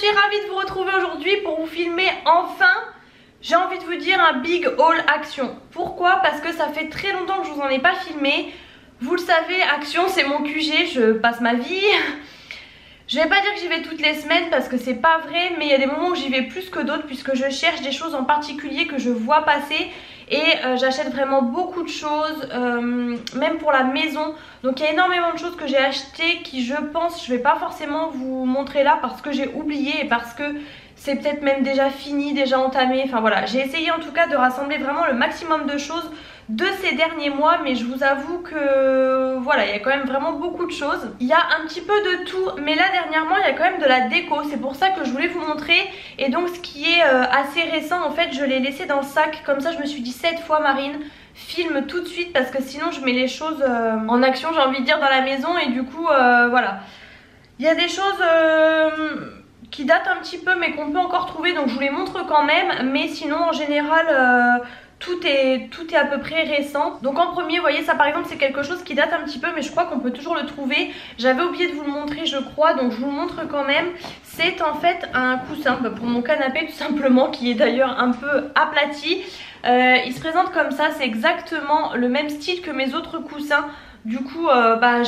ravie de vous retrouver aujourd'hui pour vous filmer enfin, j'ai envie de vous dire, un big haul Action. Pourquoi? Parce que ça fait très longtemps que je vous en ai pas filmé. Vous le savez, Action c'est mon QG, je passe ma vie. Je vais pas dire que j'y vais toutes les semaines parce que c'est pas vrai, mais il y a des moments où j'y vais plus que d'autres puisque je cherche des choses en particulier que je vois passer. Et j'achète vraiment beaucoup de choses, même pour la maison. Donc il y a énormément de choses que j'ai achetées qui, je pense, je vais pas forcément vous montrer là parce que j'ai oublié et parce que c'est peut-être même déjà fini, déjà entamé. Enfin voilà, j'ai essayé en tout cas de rassembler vraiment le maximum de choses de ces derniers mois, mais je vous avoue que voilà, il y a quand même vraiment beaucoup de choses. Il y a un petit peu de tout, mais là dernièrement il y a quand même de la déco, c'est pour ça que je voulais vous montrer. Et donc ce qui est assez récent, en fait je l'ai laissé dans le sac, comme ça je me suis dit cette fois Marine, filme tout de suite parce que sinon je mets les choses en action, j'ai envie de dire, dans la maison. Et du coup voilà, il y a des choses qui datent un petit peu mais qu'on peut encore trouver, donc je vous les montre quand même. Mais sinon en général tout est à peu près récent. Donc en premier, vous voyez, ça par exemple c'est quelque chose qui date un petit peu, mais je crois qu'on peut toujours le trouver. J'avais oublié de vous le montrer je crois, donc je vous le montre quand même. C'est en fait un coussin pour mon canapé tout simplement, qui est d'ailleurs un peu aplati. Il se présente comme ça, c'est exactement le même style que mes autres coussins. Du coup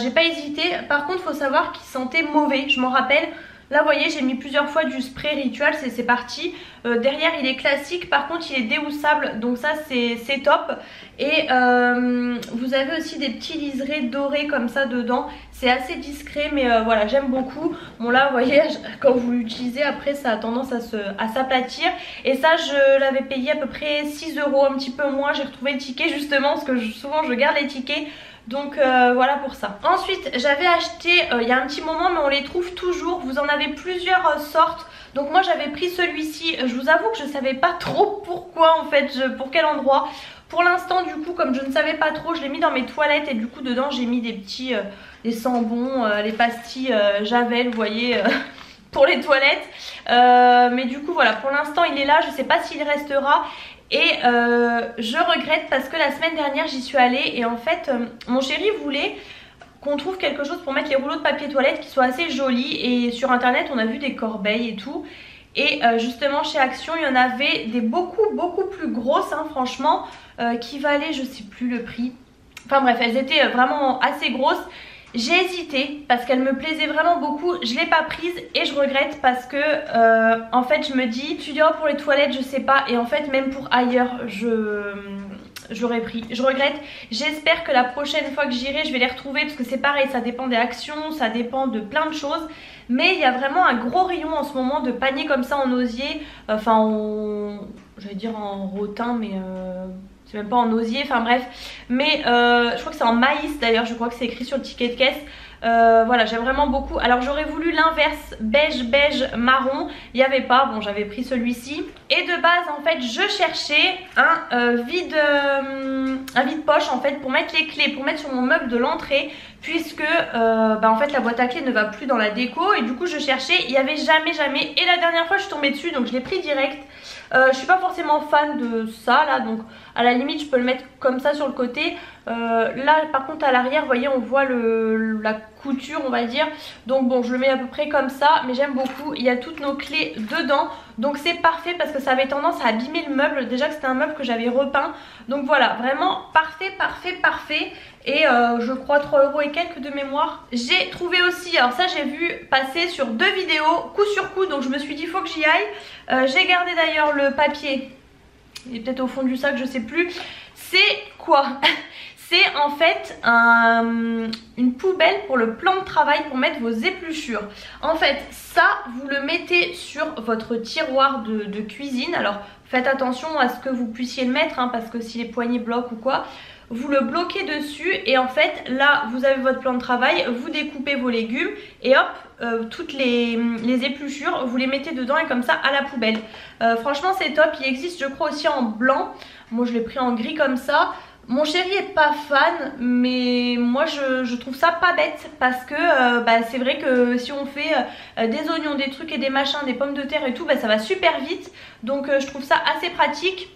j'ai pas hésité. Par contre faut savoir qu'il sentait mauvais, je m'en rappelle. Là vous voyez, j'ai mis plusieurs fois du spray Ritual, c'est parti. Derrière il est classique, par contre il est déhoussable, donc ça c'est top. Et vous avez aussi des petits liserés dorés comme ça dedans. C'est assez discret mais voilà, j'aime beaucoup. Bon là vous voyez, quand vous l'utilisez après ça a tendance à s'aplatir. Et ça je l'avais payé à peu près 6 €, un petit peu moins. J'ai retrouvé le ticket justement parce que souvent je garde les tickets. Donc voilà pour ça. Ensuite j'avais acheté il y a un petit moment, mais on les trouve toujours. Vous en avez plusieurs sortes. Donc moi j'avais pris celui-ci. Je vous avoue que je savais pas trop pourquoi en fait, pour quel endroit. Pour l'instant du coup, comme je ne savais pas trop, je l'ai mis dans mes toilettes. Et du coup dedans j'ai mis des petits des sambons, les pastilles Javel, vous voyez pour les toilettes. Mais du coup voilà, pour l'instant il est là. Je sais pas s'il restera. Et je regrette parce que la semaine dernière j'y suis allée et en fait mon chéri voulait qu'on trouve quelque chose pour mettre les rouleaux de papier toilette qui soit assez joli. Et sur internet on a vu des corbeilles et tout. Et justement chez Action il y en avait des beaucoup plus grosses hein, franchement, qui valaient, je sais plus le prix. Enfin bref, elles étaient vraiment assez grosses. J'ai hésité parce qu'elle me plaisait vraiment beaucoup, je l'ai pas prise et je regrette parce que en fait je me dis, tu diras pour les toilettes je sais pas, et en fait même pour ailleurs j'aurais pris. Je regrette. J'espère que la prochaine fois que j'irai je vais les retrouver parce que c'est pareil, ça dépend des actions, ça dépend de plein de choses. Mais il y a vraiment un gros rayon en ce moment de paniers comme ça en osier, enfin en, j'allais dire en rotin mais c'est même pas en osier, enfin bref. Mais je crois que c'est en maïs d'ailleurs, je crois que c'est écrit sur le ticket de caisse. Voilà, j'aime vraiment beaucoup. Alors j'aurais voulu l'inverse, beige marron, il n'y avait pas, bon j'avais pris celui-ci. Et de base en fait je cherchais un vide poche en fait pour mettre les clés, pour mettre sur mon meuble de l'entrée, puisque en fait la boîte à clés ne va plus dans la déco. Et du coup je cherchais, il n'y avait jamais. Et la dernière fois je suis tombée dessus, donc je l'ai pris direct. Je suis pas forcément fan de ça là, donc à la limite je peux le mettre comme ça sur le côté. Là par contre à l'arrière vous voyez on voit la couture on va dire. Donc bon je le mets à peu près comme ça, mais j'aime beaucoup. Il y a toutes nos clés dedans, donc c'est parfait parce que ça avait tendance à abîmer le meuble. Déjà que c'était un meuble que j'avais repeint. Donc voilà, vraiment parfait. Et je crois 3 € et quelques de mémoire. J'ai trouvé aussi, alors ça j'ai vu passer sur 2 vidéos coup sur coup, donc je me suis dit faut que j'y aille. J'ai gardé d'ailleurs le papier, il est peut-être au fond du sac, je sais plus. C'est quoi? C'est en fait une poubelle pour le plan de travail pour mettre vos épluchures. En fait ça vous le mettez sur votre tiroir de cuisine. Alors faites attention à ce que vous puissiez le mettre hein, parce que si les poignées bloquent ou quoi, vous le bloquez dessus. Et en fait là vous avez votre plan de travail, vous découpez vos légumes et hop, toutes les épluchures vous les mettez dedans et comme ça à la poubelle. Franchement c'est top. Il existe je crois aussi en blanc, moi je l'ai pris en gris comme ça. Mon chéri est pas fan, mais moi je trouve ça pas bête parce que c'est vrai que si on fait des oignons, des trucs et des machins, des pommes de terre et tout, ça va super vite. Donc je trouve ça assez pratique.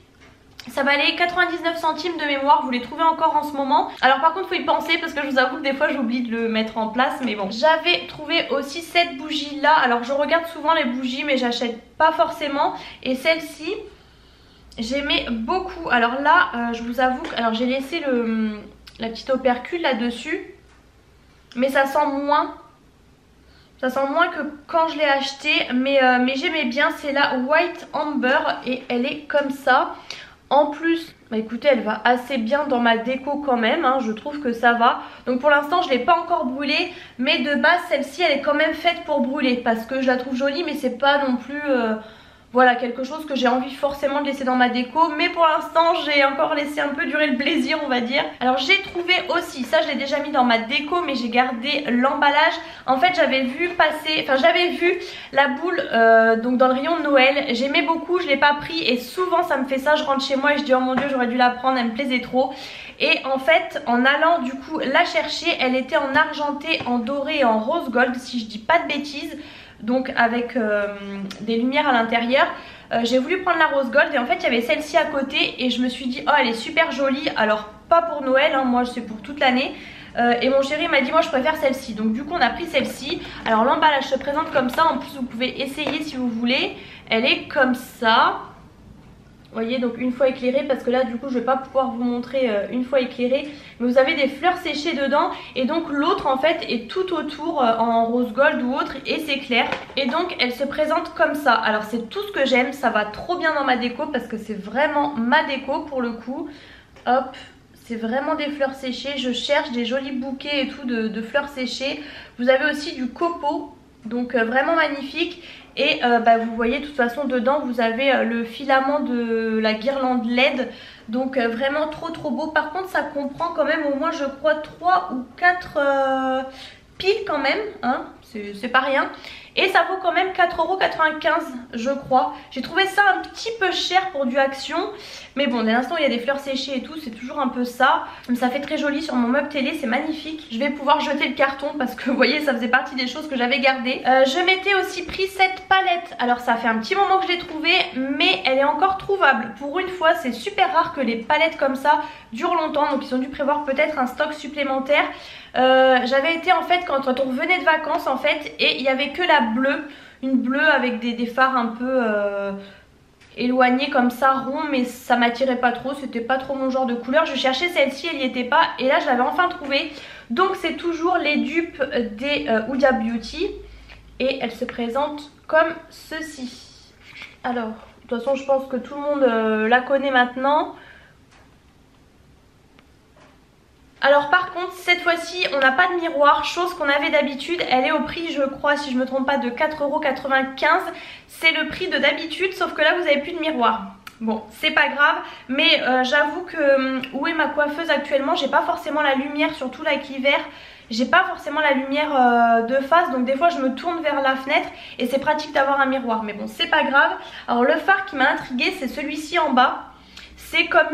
Ça valait 99 centimes de mémoire, vous les trouvez encore en ce moment. Alors par contre faut y penser parce que je vous avoue que des fois j'oublie de le mettre en place, mais bon. J'avais trouvé aussi cette bougie là, alors je regarde souvent les bougies mais j'achète pas forcément. Et celle-ci, j'aimais beaucoup. Alors là, je vous avoue que j'ai laissé la petite opercule là-dessus, mais ça sent moins. Ça sent moins que quand je l'ai acheté, mais j'aimais bien. C'est la White Amber et elle est comme ça. En plus, bah écoutez, elle va assez bien dans ma déco quand même, hein, je trouve que ça va. Donc pour l'instant je ne l'ai pas encore brûlée, mais de base celle-ci elle est quand même faite pour brûler parce que je la trouve jolie, mais c'est pas non plus voilà, quelque chose que j'ai envie forcément de laisser dans ma déco. Mais pour l'instant j'ai encore laissé un peu durer le plaisir, on va dire. Alors j'ai trouvé aussi, ça je l'ai déjà mis dans ma déco mais j'ai gardé l'emballage. En fait j'avais vu la boule donc dans le rayon de Noël. J'aimais beaucoup, je l'ai pas pris et souvent ça me fait ça, je rentre chez moi et je dis oh mon dieu j'aurais dû la prendre, elle me plaisait trop. Et en fait en allant du coup la chercher, elle était en argenté, en doré et en rose gold si je dis pas de bêtises. Donc avec des lumières à l'intérieur. J'ai voulu prendre la rose gold et en fait il y avait celle-ci à côté et je me suis dit oh elle est super jolie. Alors pas pour Noël, hein, moi c'est pour toute l'année. Et mon chéri m'a dit moi je préfère celle-ci. Donc du coup on a pris celle-ci. Alors l'emballage se présente comme ça. En plus vous pouvez essayer si vous voulez. Elle est comme ça. Vous voyez, donc une fois éclairée, parce que là du coup je vais pas pouvoir vous montrer une fois éclairée, mais vous avez des fleurs séchées dedans et donc l'autre en fait est tout autour en rose gold ou autre et c'est clair. Et donc elle se présente comme ça. Alors c'est tout ce que j'aime, ça va trop bien dans ma déco parce que c'est vraiment ma déco pour le coup. Hop, c'est vraiment des fleurs séchées, je cherche des jolis bouquets et tout de fleurs séchées. Vous avez aussi du copeau, donc vraiment magnifique. Et vous voyez de toute façon dedans vous avez le filament de la guirlande LED. Donc vraiment trop beau. Par contre ça comprend quand même au moins je crois 3 ou 4 piles quand même, hein, c'est pas rien. Et ça vaut quand même 4,95 € je crois. J'ai trouvé ça un petit peu cher pour du Action. Mais bon, dès l'instant il y a des fleurs séchées et tout, c'est toujours un peu ça. Mais ça fait très joli sur mon meuble télé, c'est magnifique. Je vais pouvoir jeter le carton parce que vous voyez ça faisait partie des choses que j'avais gardées. Je m'étais aussi pris cette palette. Alors ça fait un petit moment que je l'ai trouvée, mais elle est encore trouvable. Pour une fois c'est super rare que les palettes comme ça durent longtemps. Donc ils ont dû prévoir peut-être un stock supplémentaire. J'avais été en fait quand on revenait de vacances en fait et il n'y avait que la bleue, une bleue avec des fards un peu éloignés comme ça, ronds, mais ça m'attirait pas trop, c'était pas trop mon genre de couleur. Je cherchais celle-ci, elle n'y était pas et là je l'avais enfin trouvée. Donc c'est toujours les dupes des Huda Beauty et elle se présente comme ceci. Alors de toute façon je pense que tout le monde la connaît maintenant. Alors par contre cette fois-ci on n'a pas de miroir, chose qu'on avait d'habitude. Elle est au prix je crois si je me trompe pas de 4,95 €. C'est le prix de d'habitude sauf que là vous n'avez plus de miroir. Bon c'est pas grave mais j'avoue que où est ma coiffeuse actuellement, j'ai pas forcément la lumière, surtout avec l'hiver. J'ai pas forcément la lumière de face, donc des fois je me tourne vers la fenêtre et c'est pratique d'avoir un miroir. Mais bon c'est pas grave. Alors le fard qui m'a intriguée c'est celui-ci en bas. C'est comme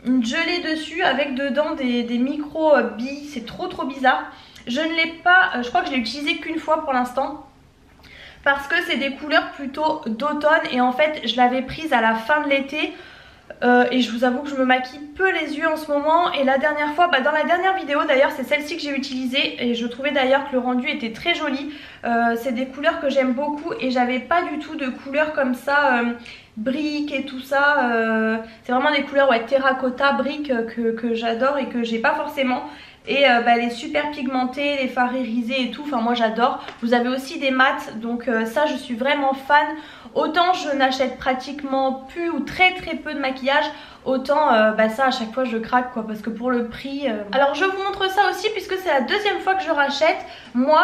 une gelée dessus avec dedans des micro billes, c'est trop bizarre. Je ne l'ai pas, je crois que je l'ai utilisé qu'une fois pour l'instant. Parce que c'est des couleurs plutôt d'automne et en fait je l'avais prise à la fin de l'été. Et je vous avoue que je me maquille peu les yeux en ce moment. Et la dernière fois, dans la dernière vidéo d'ailleurs c'est celle-ci que j'ai utilisée. Et je trouvais d'ailleurs que le rendu était très joli. C'est des couleurs que j'aime beaucoup et j'avais pas du tout de couleurs comme ça briques et tout ça. C'est vraiment des couleurs terracotta, briques que j'adore et que j'ai pas forcément. Et elle est super pigmentée, les fards irisés et tout, enfin moi j'adore. Vous avez aussi des mats, donc ça je suis vraiment fan. Autant je n'achète pratiquement plus ou très peu de maquillage, autant ça à chaque fois je craque quoi, parce que pour le prix... Alors je vous montre ça aussi puisque c'est la deuxième fois que je rachète. Moi,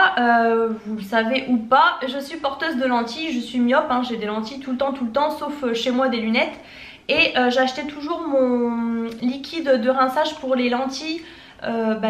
vous le savez ou pas, je suis porteuse de lentilles, je suis myope, hein, j'ai des lentilles tout le temps, sauf chez moi des lunettes. Et j'achetais toujours mon liquide de rinçage pour les lentilles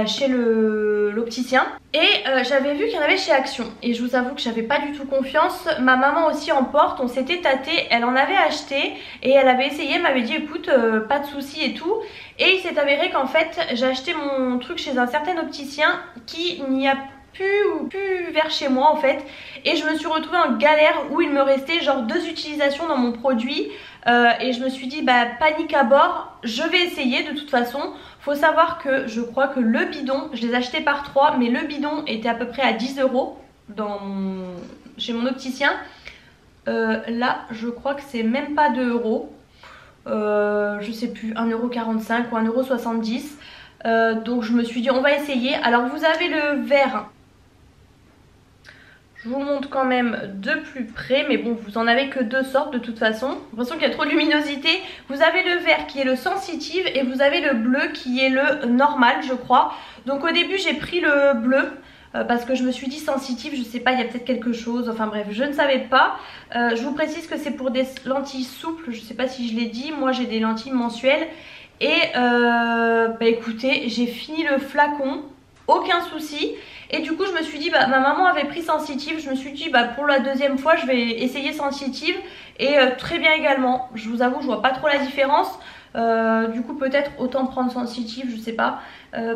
chez l'opticien et j'avais vu qu'il y en avait chez Action et je vous avoue que j'avais pas du tout confiance. Ma maman aussi en porte, on s'était tâté, elle en avait acheté et elle avait essayé, elle m'avait dit écoute pas de soucis et tout, et il s'est avéré qu'en fait j'ai acheté mon truc chez un certain opticien qui n'y a plus vers chez moi en fait, et je me suis retrouvée en galère où il me restait genre 2 utilisations dans mon produit. et je me suis dit bah panique à bord, je vais essayer de toute façon. Faut savoir que je crois que le bidon, je les achetais par 3, mais le bidon était à peu près à 10 € chez mon opticien. Là je crois que c'est même pas 2 €. Je sais plus, 1,45 € ou 1,70 €. Donc je me suis dit on va essayer. Alors vous avez le vert. Je vous montre quand même de plus près, mais bon, vous en avez que 2 sortes de toute façon. J'ai l'impression qu'il y a trop de luminosité. Vous avez le vert qui est le sensitive et vous avez le bleu qui est le normal, je crois. Donc au début, j'ai pris le bleu parce que je me suis dit sensitive, je sais pas, il y a peut-être quelque chose. Enfin bref, je ne savais pas. Je vous précise que c'est pour des lentilles souples, je sais pas si je l'ai dit. Moi, j'ai des lentilles mensuelles. Et bah écoutez, j'ai fini le flacon, aucun souci. Et du coup je me suis dit bah ma maman avait pris sensitive, je me suis dit bah pour la deuxième fois je vais essayer sensitive. Et très bien également, je vous avoue je vois pas trop la différence. Du coup peut-être autant prendre sensitive, je sais pas.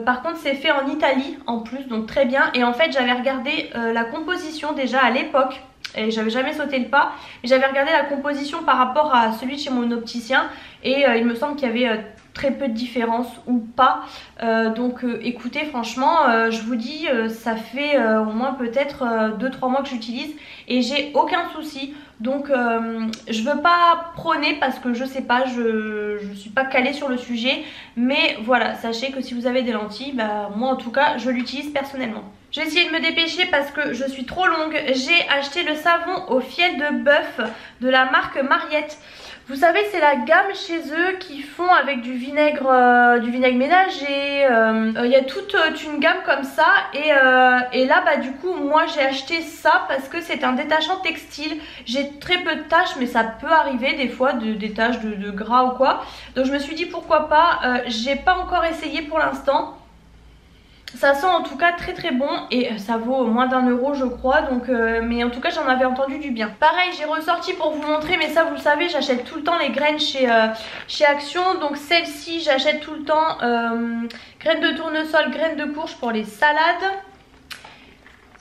Par contre c'est fait en Italie en plus, donc très bien. Et en fait j'avais regardé la composition déjà à l'époque. Et j'avais jamais sauté le pas. J'avais regardé la composition par rapport à celui de chez mon opticien. Et il me semble qu'il y avait très peu de différence ou pas. Donc écoutez franchement je vous dis ça fait au moins peut-être 2-3 mois que j'utilise. Et j'ai aucun souci. Donc je veux pas prôner parce que je sais pas, je suis pas calée sur le sujet. Mais voilà, sachez que si vous avez des lentilles, bah moi en tout cas je l'utilise personnellement. J'ai essayé de me dépêcher parce que je suis trop longue. J'ai acheté le savon au fiel de bœuf de la marque Mariette. Vous savez c'est la gamme chez eux qui font avec du vinaigre ménager. Il y a toute une gamme comme ça. Et là bah du coup moi j'ai acheté ça parce que c'est un détachant textile. J'ai très peu de taches mais ça peut arriver des fois des taches de gras ou quoi. Donc je me suis dit pourquoi pas. J'ai pas encore essayé pour l'instant. Ça sent en tout cas très très bon et ça vaut moins d'1 € je crois. Donc, mais en tout cas j'en avais entendu du bien. Pareil j'ai ressorti pour vous montrer, mais ça vous le savez, j'achète tout le temps les graines chez Action. Donc celle-ci j'achète tout le temps graines de tournesol, graines de courge pour les salades.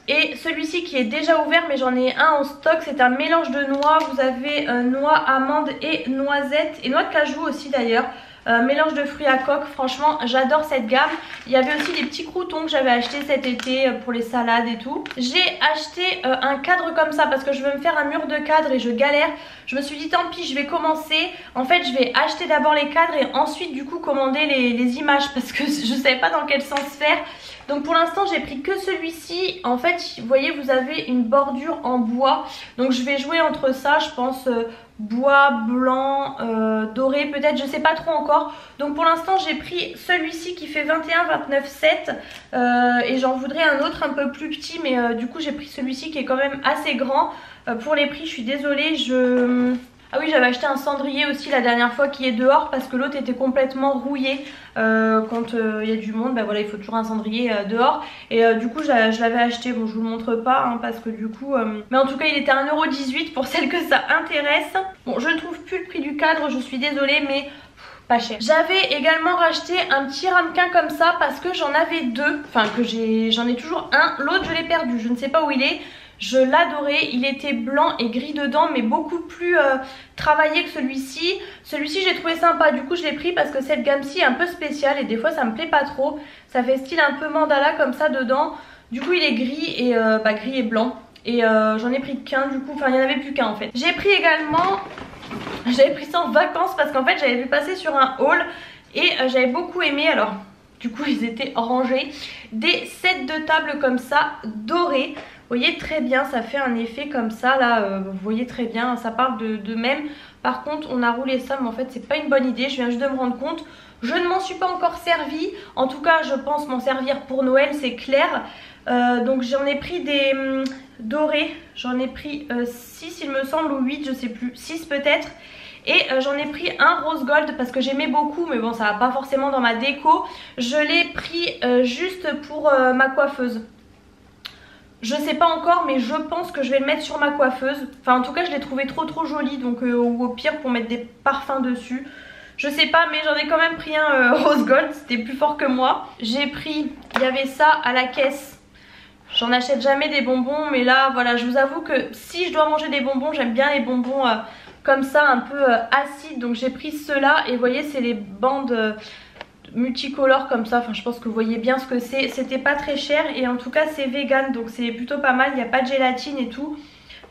Et celui-ci qui est déjà ouvert mais j'en ai un en stock, c'est un mélange de noix. Vous avez noix, amandes et noisettes et noix de cajou aussi d'ailleurs. Mélange de fruits à coque, franchement j'adore cette gamme. Il y avait aussi des petits croûtons que j'avais acheté cet été pour les salades et tout. J'ai acheté un cadre comme ça parce que je veux me faire un mur de cadre et je galère. Je me suis dit tant pis je vais commencer. En fait je vais acheter d'abord les cadres et ensuite du coup commander les images parce que je savais pas dans quel sens faire. Donc pour l'instant j'ai pris que celui-ci. En fait vous voyez vous avez une bordure en bois. Donc je vais jouer entre ça je pense bois, blanc, doré peut-être, je sais pas trop encore. Donc pour l'instant j'ai pris celui-ci qui fait 21-29,7 et j'en voudrais un autre un peu plus petit. Mais du coup j'ai pris celui-ci qui est quand même assez grand. Pour les prix je suis désolée, Ah oui j'avais acheté un cendrier aussi la dernière fois qui est dehors parce que l'autre était complètement rouillé. Quand il y a du monde, bah voilà il faut toujours un cendrier dehors. Et du coup je l'avais acheté, bon je vous le montre pas hein, parce que du coup mais en tout cas il était à 1,18 € pour celles que ça intéresse. Bon je ne trouve plus le prix du cadre, je suis désolée mais pas cher. J'avais également racheté un petit ramequin comme ça parce que j'en avais deux. Enfin que j'en ai toujours un, l'autre je l'ai perdu, je ne sais pas où il est. Je l'adorais, il était blanc et gris dedans mais beaucoup plus travaillé que celui-ci. Celui-ci j'ai trouvé sympa, du coup je l'ai pris parce que cette gamme-ci est un peu spéciale et des fois ça me plaît pas trop. Ça fait style un peu mandala comme ça dedans. Du coup il est gris et gris et blanc. Et j'en ai pris qu'un du coup, enfin il n'y en avait plus qu'un en fait. J'ai pris également, j'avais pris ça en vacances parce qu'en fait j'avais vu passer sur un haul et j'avais beaucoup aimé. Alors du coup ils étaient rangés. Des sets de table comme ça dorés. Vous voyez très bien, ça fait un effet comme ça là, vous voyez très bien, ça parle de même. Par contre on a roulé ça mais en fait c'est pas une bonne idée, je viens juste de me rendre compte. Je ne m'en suis pas encore servi, en tout cas je pense m'en servir pour Noël, c'est clair. Donc j'en ai pris des dorés, j'en ai pris 6 il me semble ou 8 je sais plus, 6 peut-être. Et j'en ai pris un rose gold parce que j'aimais beaucoup mais bon ça va pas forcément dans ma déco. Je l'ai pris juste pour ma coiffeuse. Je sais pas encore mais je pense que je vais le mettre sur ma coiffeuse. Enfin en tout cas je l'ai trouvé trop joli donc au pire pour mettre des parfums dessus. Je sais pas mais j'en ai quand même pris un rose gold, c'était plus fort que moi. J'ai pris, il y avait ça à la caisse. J'en achète jamais des bonbons mais là voilà je vous avoue que si je dois manger des bonbons j'aime bien les bonbons comme ça un peu acide, donc j'ai pris ceux-là et vous voyez c'est les bandes multicolores comme ça, enfin je pense que vous voyez bien ce que c'est. C'était pas très cher et en tout cas c'est vegan, donc c'est plutôt pas mal, il n'y a pas de gélatine et tout.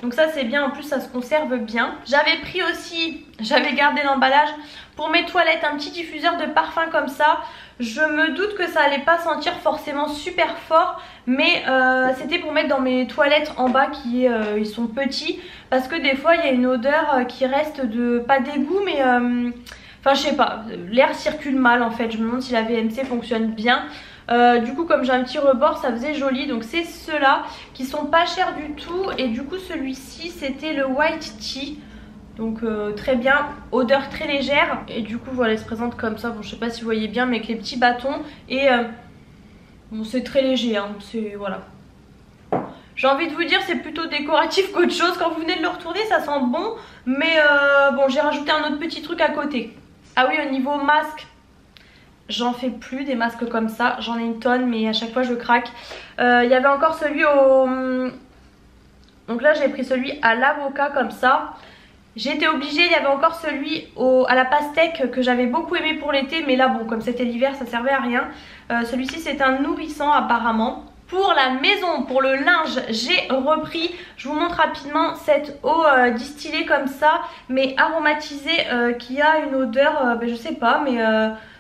Donc ça c'est bien, en plus ça se conserve bien. J'avais pris aussi, j'avais gardé l'emballage pour mes toilettes, un petit diffuseur de parfum comme ça. Je me doute que ça allait pas sentir forcément super fort, mais c'était pour mettre dans mes toilettes en bas qui ils sont petits, parce que des fois il y a une odeur qui reste de, pas d'égout mais enfin je sais pas, l'air circule mal en fait. Je me demande si la VMC fonctionne bien. Du coup comme j'ai un petit rebord ça faisait joli, donc c'est ceux-là qui sont pas chers du tout. Et du coup celui-ci c'était le White Tea, donc très bien, odeur très légère. Et du coup voilà, il se présente comme ça, bon je sais pas si vous voyez bien mais avec les petits bâtons. Et bon c'est très léger hein, c'est voilà. J'ai envie de vous dire c'est plutôt décoratif qu'autre chose. Quand vous venez de le retourner ça sent bon, mais bon j'ai rajouté un autre petit truc à côté. Ah oui, au niveau masque, j'en fais plus des masques comme ça, j'en ai une tonne mais à chaque fois je craque. Il y avait encore celui au... Donc là j'ai pris celui à l'avocat comme ça. J'ai été obligée, il y avait encore celui à la pastèque que j'avais beaucoup aimé pour l'été, mais là bon comme c'était l'hiver ça servait à rien. Celui-ci c'est un nourrissant apparemment. Pour la maison, pour le linge, j'ai repris, je vous montre rapidement, cette eau distillée comme ça, mais aromatisée, qui a une odeur, je sais pas, mais...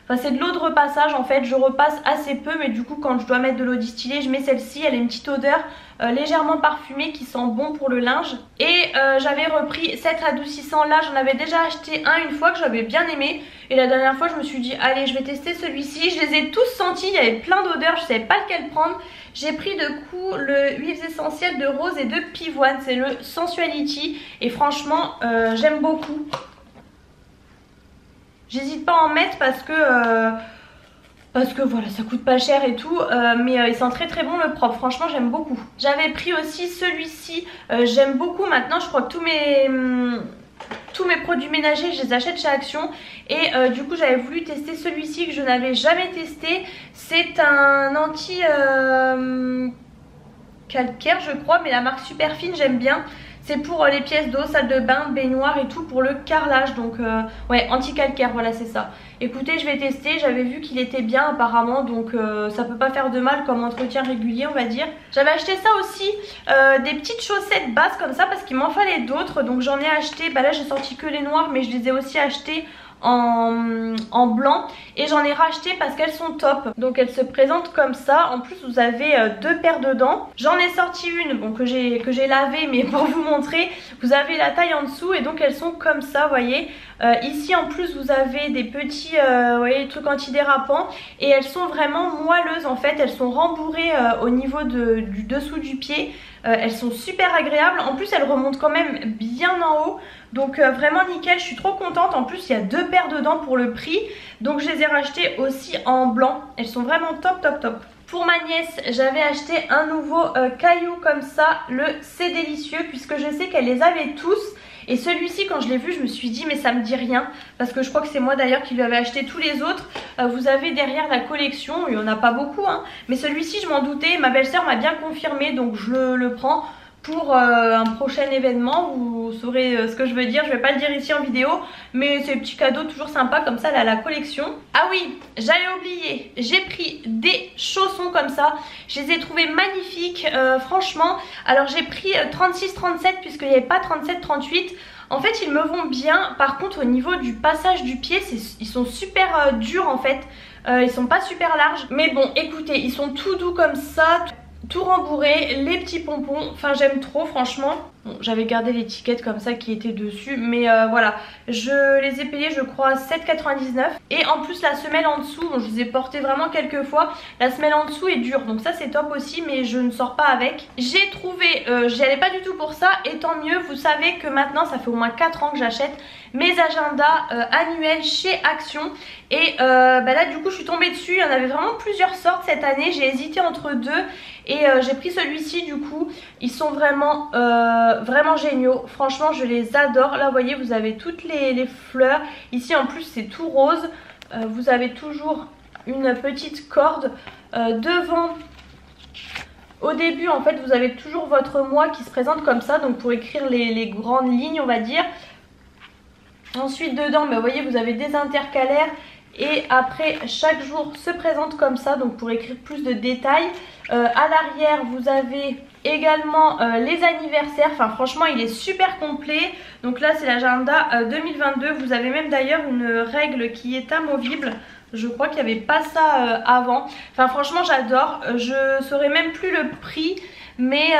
Enfin, c'est de l'eau de repassage en fait, je repasse assez peu, mais du coup quand je dois mettre de l'eau distillée je mets celle-ci. Elle a une petite odeur légèrement parfumée qui sent bon pour le linge. Et j'avais repris cet adoucissant là, j'en avais déjà acheté un une fois que j'avais bien aimé. Et la dernière fois je me suis dit allez je vais tester celui-ci. Je les ai tous sentis, il y avait plein d'odeurs, je savais pas lequel prendre. J'ai pris de coup le huiles essentielles de rose et de pivoine, c'est le Sensuality. Et franchement j'aime beaucoup. J'hésite pas à en mettre parce que voilà ça coûte pas cher et tout, mais il sent très très bon le propre, franchement j'aime beaucoup. J'avais pris aussi celui-ci, j'aime beaucoup maintenant, je crois que tous mes produits ménagers je les achète chez Action. Et du coup j'avais voulu tester celui-ci que je n'avais jamais testé. C'est un anti calcaire je crois, mais la marque Superfine j'aime bien. C'est pour les pièces d'eau, salle de bain, baignoire et tout, pour le carrelage. Donc ouais, anti-calcaire, voilà c'est ça. Écoutez, je vais tester, j'avais vu qu'il était bien apparemment, donc ça peut pas faire de mal comme entretien régulier on va dire. J'avais acheté ça aussi, des petites chaussettes basses comme ça parce qu'il m'en fallait d'autres. Donc j'en ai acheté, bah là j'ai sorti que les noirs, mais je les ai aussi achetées en blanc, et j'en ai racheté parce qu'elles sont top. Donc elles se présentent comme ça. En plus vous avez deux paires dedans. J'en ai sorti une bon, que j'ai lavée, mais pour vous montrer, vous avez la taille en dessous et donc elles sont comme ça, vous voyez. Ici en plus vous avez des petits voyez, trucs antidérapants, et elles sont vraiment moelleuses en fait. Elles sont rembourrées au niveau du dessous du pied. Elles sont super agréables, en plus elles remontent quand même bien en haut. Donc vraiment nickel, je suis trop contente. En plus il y a deux paires dedans pour le prix, donc je les ai rachetées aussi en blanc. Elles sont vraiment top top top. Pour ma nièce j'avais acheté un nouveau caillou comme ça, le C'est Délicieux, puisque je sais qu'elle les avait tous. Et celui-ci quand je l'ai vu je me suis dit mais ça me dit rien, parce que je crois que c'est moi d'ailleurs qui lui avais acheté tous les autres. Vous avez derrière la collection, il n'y en a pas beaucoup hein, mais celui-ci je m'en doutais, ma belle-sœur m'a bien confirmé, donc je le prends pour un prochain événement. Vous saurez ce que je veux dire, je vais pas le dire ici en vidéo, mais c'est un petit cadeau toujours sympa comme ça là, la collection. Ah oui, j'allais oublier, j'ai pris des chaussons comme ça, je les ai trouvés magnifiques franchement. Alors j'ai pris 36-37 puisqu'il n'y avait pas 37-38. En fait ils me vont bien, par contre au niveau du passage du pied ils sont super durs en fait. Ils sont pas super larges, mais bon écoutez, ils sont tout doux comme ça, tout rembourré, les petits pompons, enfin j'aime trop franchement. Bon, j'avais gardé l'étiquette comme ça qui était dessus, mais voilà, je les ai payés je crois 7,99. Et en plus la semelle en dessous, bon, je les ai portées vraiment quelques fois, la semelle en dessous est dure, donc ça c'est top aussi, mais je ne sors pas avec. J'ai trouvé, j'y allais pas du tout pour ça, et tant mieux, vous savez que maintenant ça fait au moins 4 ans que j'achète mes agendas annuels chez Action. Et là du coup je suis tombée dessus, il y en avait vraiment plusieurs sortes cette année, j'ai hésité entre deux. Et j'ai pris celui-ci du coup, ils sont vraiment vraiment géniaux, franchement je les adore. Là vous voyez vous avez toutes les fleurs, ici en plus c'est tout rose. Vous avez toujours une petite corde devant. Au début en fait vous avez toujours votre moi qui se présente comme ça, donc pour écrire les grandes lignes on va dire. Ensuite dedans, vous voyez, vous avez des intercalaires. Et après, chaque jour se présente comme ça, donc pour écrire plus de détails. À l'arrière, vous avez également les anniversaires. Enfin, franchement, il est super complet. Donc là, c'est l'agenda 2022. Vous avez même d'ailleurs une règle qui est amovible. Je crois qu'il n'y avait pas ça avant. Enfin, franchement, j'adore. Je saurais même plus le prix, mais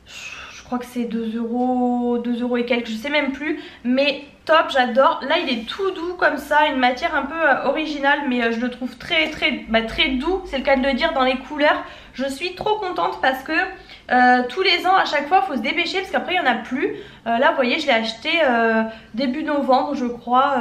je crois que c'est 2 euros et quelques, je sais même plus. Mais top, j'adore. Là, il est tout doux comme ça, une matière un peu originale, mais je le trouve très doux, c'est le cas de le dire, dans les couleurs. Je suis trop contente parce que tous les ans, à chaque fois, il faut se dépêcher parce qu'après, il n'y en a plus. Là, vous voyez, je l'ai acheté début novembre, je crois,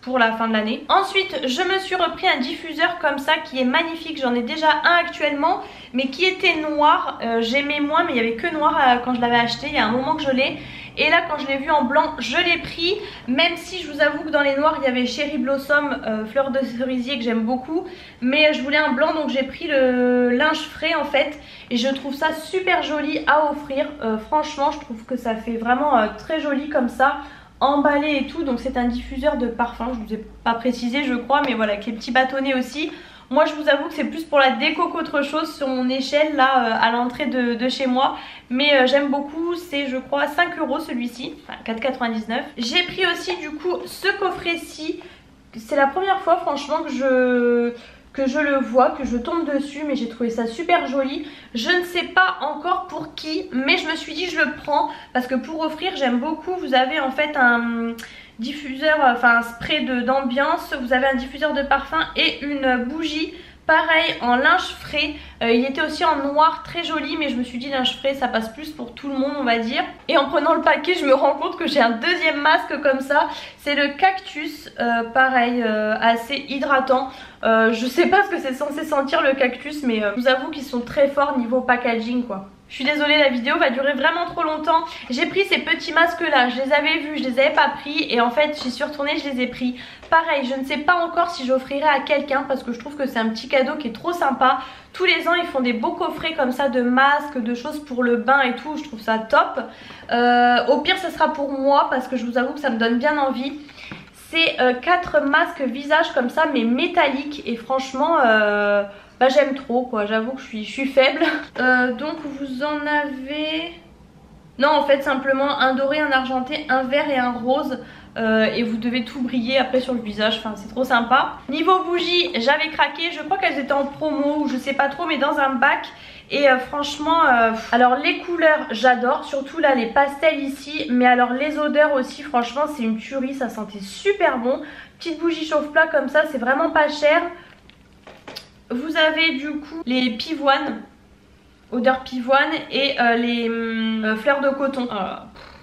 pour la fin de l'année. Ensuite, je me suis repris un diffuseur comme ça qui est magnifique. J'en ai déjà un actuellement, mais qui était noir. J'aimais moins, mais il n'y avait que noir quand je l'avais acheté. Il y a un moment que je l'ai. Et là, quand je l'ai vu en blanc, je l'ai pris. Même si je vous avoue que dans les noirs, il y avait Cherry Blossom, fleur de cerisier que j'aime beaucoup. Mais je voulais un blanc, donc j'ai pris le linge frais en fait. Et je trouve ça super joli à offrir. Franchement, je trouve que ça fait vraiment très joli comme ça, emballé et tout. Donc c'est un diffuseur de parfum, je vous ai pas précisé je crois, mais voilà, avec les petits bâtonnets aussi. Moi je vous avoue que c'est plus pour la déco qu'autre chose sur mon échelle là à l'entrée de chez moi. Mais j'aime beaucoup, c'est je crois 5 euros celui-ci, enfin 4,99. J'ai pris aussi du coup ce coffret-ci. C'est la première fois franchement que je le vois, que je tombe dessus, mais j'ai trouvé ça super joli. Je ne sais pas encore pour qui, mais je me suis dit je le prends parce que pour offrir j'aime beaucoup. Vous avez en fait un diffuseur, enfin un spray d'ambiance, vous avez un diffuseur de parfum et une bougie. Pareil en linge frais, il était aussi en noir, très joli, mais je me suis dit linge frais ça passe plus pour tout le monde on va dire. Et en prenant le paquet je me rends compte que j'ai un deuxième masque comme ça, c'est le cactus, pareil assez hydratant. Je sais pas ce que c'est censé sentir le cactus, mais je vous avoue qu'ils sont très forts niveau packaging quoi. Je suis désolée, la vidéo va durer vraiment trop longtemps. J'ai pris ces petits masques là, je les avais vus, je les avais pas pris et en fait j'y suis retournée, je les ai pris. Pareil, je ne sais pas encore si j'offrirai à quelqu'un parce que je trouve que c'est un petit cadeau qui est trop sympa. Tous les ans ils font des beaux coffrets comme ça de masques, de choses pour le bain et tout, je trouve ça top. Au pire ce sera pour moi parce que je vous avoue que ça me donne bien envie. C'est 4 masques visage comme ça mais métalliques et franchement j'aime trop quoi, j'avoue que je suis faible. Donc vous en avez... Non en fait simplement un doré, un argenté, un vert et un rose. Et vous devez tout briller après sur le visage, enfin c'est trop sympa. Niveau bougies j'avais craqué, je crois qu'elles étaient en promo ou je sais pas trop, mais dans un bac. Et franchement, alors les couleurs j'adore, surtout là les pastels ici. Mais alors les odeurs aussi, franchement c'est une tuerie, ça sentait super bon. Petite bougie chauffe-plat comme ça, c'est vraiment pas cher. Vous avez du coup les pivoines, odeur pivoine, et les fleurs de coton.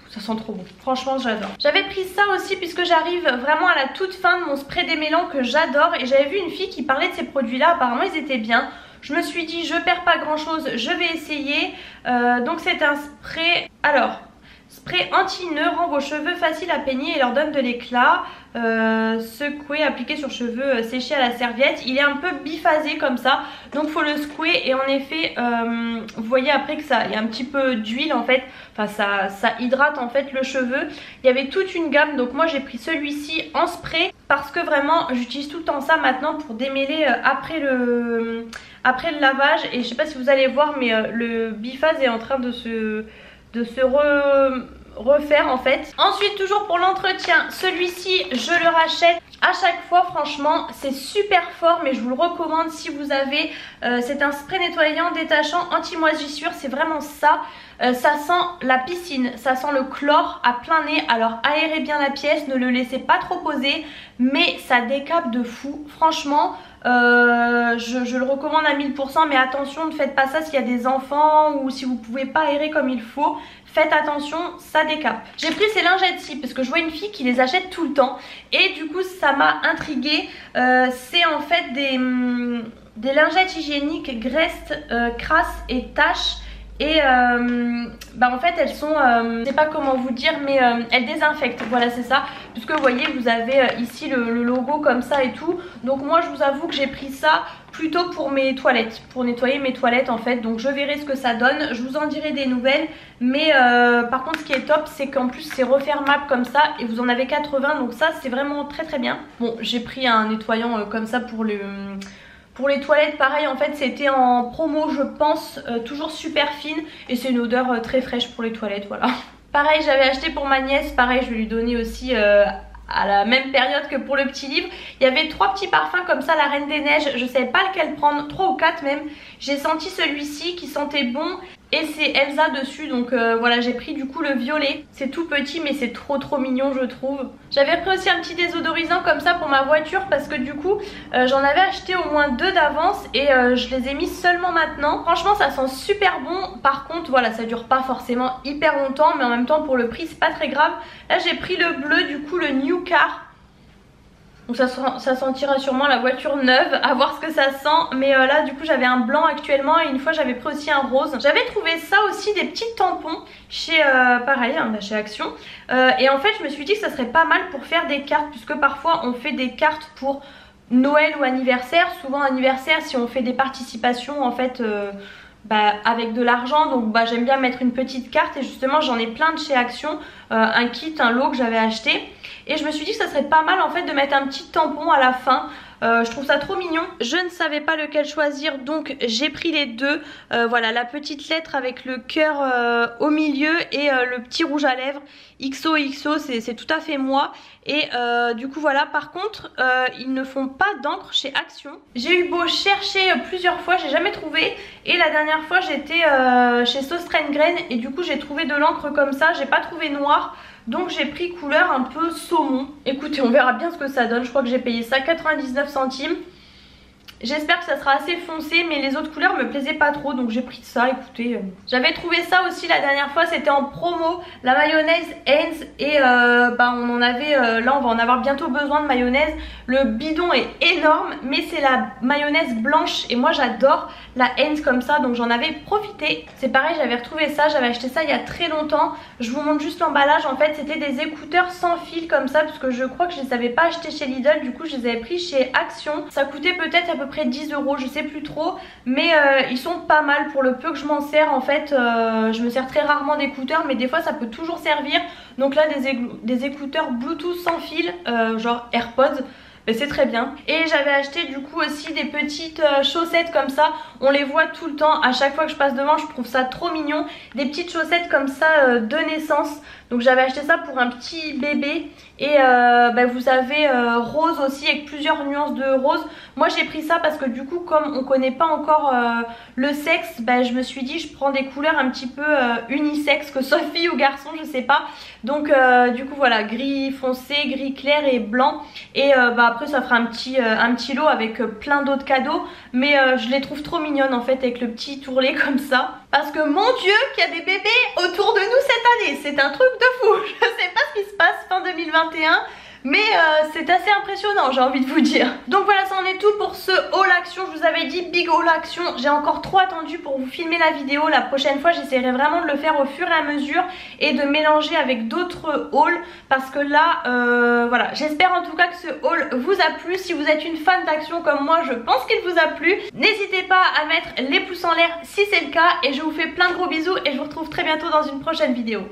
Ça sent trop bon, franchement j'adore. J'avais pris ça aussi puisque j'arrive vraiment à la toute fin de mon spray démêlant que j'adore. Et j'avais vu une fille qui parlait de ces produits là, apparemment ils étaient bien. Je me suis dit je perds pas grand chose, je vais essayer. Donc c'est un spray, alors spray anti-nœud, rend vos cheveux faciles à peigner et leur donne de l'éclat. Secouer, appliquer sur cheveux séchés à la serviette. Il est un peu biphasé comme ça, donc faut le secouer. Et en effet vous voyez après que ça, il y a un petit peu d'huile en fait. Enfin ça hydrate en fait le cheveu. Il y avait toute une gamme, donc moi j'ai pris celui-ci en spray parce que vraiment j'utilise tout le temps ça maintenant pour démêler après le lavage. Et je sais pas si vous allez voir, mais le biphase est en train de se refaire en fait. Ensuite toujours pour l'entretien, celui-ci je le rachète à chaque fois, franchement c'est super fort, mais je vous le recommande si vous avez. C'est un spray nettoyant détachant anti-moisissure, c'est vraiment ça. Ça sent la piscine, ça sent le chlore à plein nez. Alors aérez bien la pièce, ne le laissez pas trop poser, mais ça décape de fou. Franchement je le recommande à 1000%, mais attention, ne faites pas ça s'il y a des enfants ou si vous pouvez pas aérer comme il faut. Faites attention, ça décape. J'ai pris ces lingettes-ci parce que je vois une fille qui les achète tout le temps et du coup ça m'a intriguée. C'est en fait des lingettes hygiéniques graisse, crasse et taches. et bah en fait elles sont, je sais pas comment vous dire, mais elles désinfectent, voilà c'est ça, puisque vous voyez vous avez ici le logo comme ça et tout. Donc moi je vous avoue que j'ai pris ça plutôt pour mes toilettes, pour nettoyer mes toilettes en fait. Donc je verrai ce que ça donne, je vous en dirai des nouvelles. Mais par contre ce qui est top c'est qu'en plus c'est refermable comme ça et vous en avez 80, donc ça c'est vraiment très très bien. Bon j'ai pris un nettoyant comme ça pour les toilettes, pareil en fait c'était en promo je pense, toujours super fine et c'est une odeur très fraîche pour les toilettes, voilà. Pareil j'avais acheté pour ma nièce, pareil je vais lui donner aussi à la même période que pour le petit livre. Il y avait 3 petits parfums comme ça, la Reine des Neiges, je savais pas lequel prendre, 3 ou 4 même. J'ai senti celui-ci qui sentait bon et c'est Elsa dessus, donc voilà j'ai pris du coup le violet. C'est tout petit mais c'est trop mignon je trouve. J'avais pris aussi un petit désodorisant comme ça pour ma voiture parce que du coup j'en avais acheté au moins 2 d'avance et je les ai mis seulement maintenant. Franchement ça sent super bon, par contre voilà ça dure pas forcément hyper longtemps, mais en même temps pour le prix c'est pas très grave. Là j'ai pris le bleu du coup, le New Car. Donc ça sentira sûrement la voiture neuve, à voir ce que ça sent. Mais là du coup j'avais un blanc actuellement et une fois j'avais pris aussi un rose. J'avais trouvé ça aussi, des petits tampons chez pareil hein, chez Action. Et en fait je me suis dit que ça serait pas mal pour faire des cartes, puisque parfois on fait des cartes pour Noël ou anniversaire. Souvent anniversaire si on fait des participations en fait avec de l'argent, donc j'aime bien mettre une petite carte et justement j'en ai plein de chez Action, un kit, un lot que j'avais acheté et je me suis dit que ça serait pas mal en fait de mettre un petit tampon à la fin. Je trouve ça trop mignon. Je ne savais pas lequel choisir donc j'ai pris les deux. Voilà la petite lettre avec le cœur au milieu et le petit rouge à lèvres. XOXO c'est tout à fait moi. Et du coup voilà, par contre ils ne font pas d'encre chez Action. J'ai eu beau chercher plusieurs fois, j'ai jamais trouvé. Et la dernière fois j'étais chez Sostrengren et du coup j'ai trouvé de l'encre comme ça, j'ai pas trouvé noir. Donc j'ai pris couleur un peu saumon. Écoutez on verra bien ce que ça donne, je crois que j'ai payé ça 99 centimes. J'espère que ça sera assez foncé, mais les autres couleurs me plaisaient pas trop, donc j'ai pris ça. Écoutez, j'avais trouvé ça aussi la dernière fois, c'était en promo, la mayonnaise Heinz. Et on en avait, là on va en avoir bientôt besoin de mayonnaise. Le bidon est énorme, mais c'est la mayonnaise blanche et moi j'adore la Heinz comme ça, donc j'en avais profité. C'est pareil, j'avais retrouvé ça, j'avais acheté ça il y a très longtemps. Je vous montre juste l'emballage, en fait c'était des écouteurs sans fil comme ça, parce que je crois que je les avais pas achetés chez Lidl, du coup je les avais pris chez Action. Ça coûtait peut-être à peu près 10 €, je sais plus trop, mais ils sont pas mal pour le peu que je m'en sers. En fait je me sers très rarement d'écouteurs, mais des fois ça peut toujours servir. Donc là des écouteurs Bluetooth sans fil, genre AirPods, c'est très bien. Et j'avais acheté du coup aussi des petites chaussettes comme ça. On les voit tout le temps, à chaque fois que je passe devant je trouve ça trop mignon. Des petites chaussettes comme ça de naissance. Donc j'avais acheté ça pour un petit bébé. Et vous avez rose aussi avec plusieurs nuances de rose. Moi j'ai pris ça parce que du coup comme on connaît pas encore le sexe, je me suis dit je prends des couleurs un petit peu unisexe, que ce soit fille ou garçon je sais pas. Donc du coup voilà, gris foncé, gris clair et blanc. Et après ça fera un petit lot avec plein d'autres cadeaux. Mais je les trouve trop mignonnes en fait avec le petit tourlet comme ça. Parce que mon dieu qu'il y a des bébés autour de nous cette année, c'est un truc de fou. Je sais pas ce qui se passe fin 2021, mais c'est assez impressionnant, j'ai envie de vous dire. Donc voilà, ça en est tout pour ce haul Action. Je vous avais dit big haul Action. J'ai encore trop attendu pour vous filmer la vidéo. La prochaine fois j'essaierai vraiment de le faire au fur et à mesure et de mélanger avec d'autres hauls, parce que là voilà, j'espère en tout cas que ce haul vous a plu. Si vous êtes une fan d'Action comme moi, je pense qu'il vous a plu. N'hésitez pas à mettre les pouces en l'air si c'est le cas, et je vous fais plein de gros bisous et je vous retrouve très bientôt dans une prochaine vidéo.